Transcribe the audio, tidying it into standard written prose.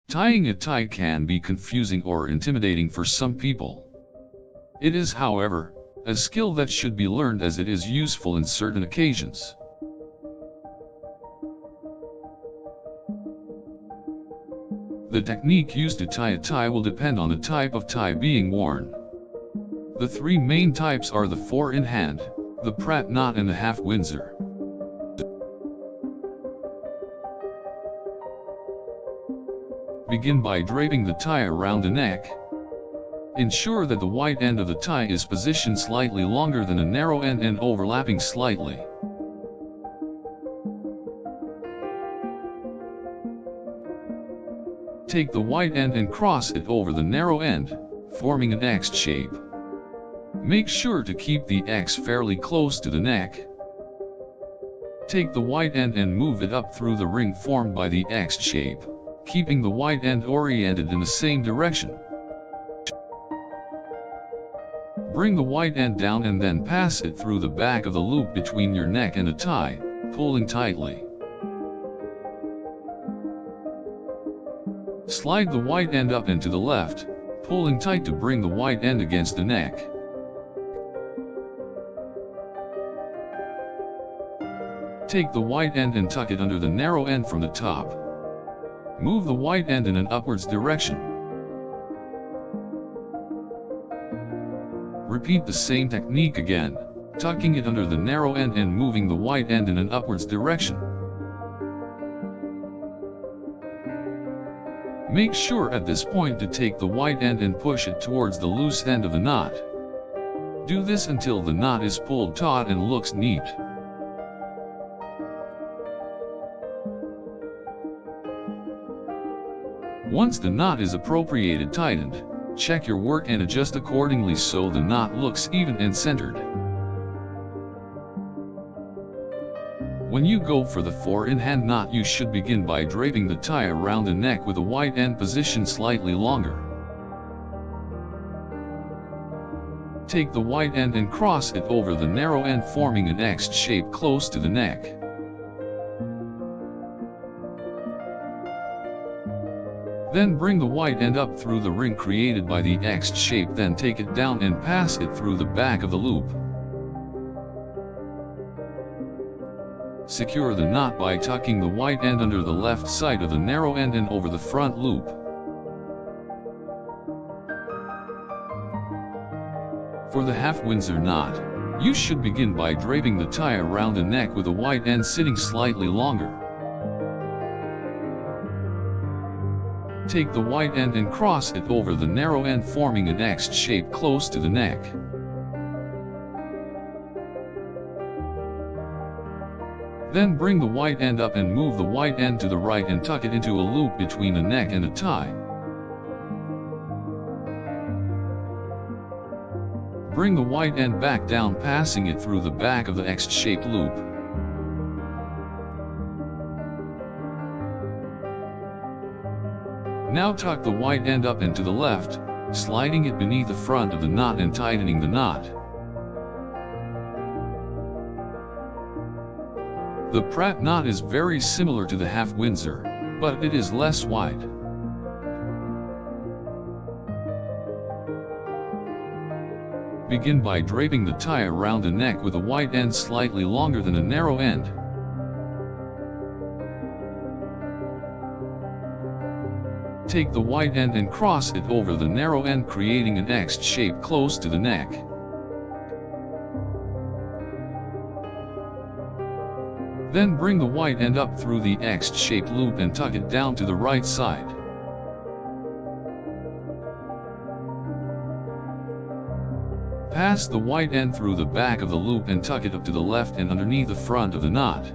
Tying a tie can be confusing or intimidating for some people. It is, however, a skill that should be learned as it is useful in certain occasions. The technique used to tie a tie will depend on the type of tie being worn. The three main types are the 4-in-hand, the Pratt knot and the half windsor. Begin by draping the tie around the neck. Ensure that the wide end of the tie is positioned slightly longer than the narrow end and overlapping slightly. Take the wide end and cross it over the narrow end, forming an X shape. Make sure to keep the X fairly close to the neck. Take the wide end and move it up through the ring formed by the X shape, keeping the wide end oriented in the same direction. Bring the wide end down and then pass it through the back of the loop between your neck and the tie, pulling tightly. Slide the wide end up and to the left, pulling tight to bring the wide end against the neck. Take the wide end and tuck it under the narrow end from the top. Move the wide end in an upwards direction. Repeat the same technique again, tucking it under the narrow end and moving the wide end in an upwards direction. Make sure at this point to take the wide end and push it towards the loose end of the knot. Do this until the knot is pulled taut and looks neat. Once the knot is appropriately tightened, check your work and adjust accordingly so the knot looks even and centered. When you go for the 4-in-hand knot, you should begin by draping the tie around the neck with the wide end positioned slightly longer. Take the wide end and cross it over the narrow end, forming an X shape close to the neck. Then bring the wide end up through the ring created by the X shape, then take it down and pass it through the back of the loop. Secure the knot by tucking the wide end under the left side of the narrow end and over the front loop. For the half windsor knot, you should begin by draping the tie around the neck with the wide end sitting slightly longer. Take the wide end and cross it over the narrow end, forming an X shape close to the neck. Then bring the wide end up and move the wide end to the right and tuck it into a loop between the neck and the tie. Bring the wide end back down, passing it through the back of the X-shaped loop. Now tuck the wide end up and to the left, sliding it beneath the front of the knot and tightening the knot. The Pratt knot is very similar to the half windsor, but it is less wide. Begin by draping the tie around the neck with a wide end slightly longer than a narrow end. Take the wide end and cross it over the narrow end, creating an X shape close to the neck. Then bring the wide end up through the X-shaped loop and tuck it down to the right side. Pass the wide end through the back of the loop and tuck it up to the left and underneath the front of the knot.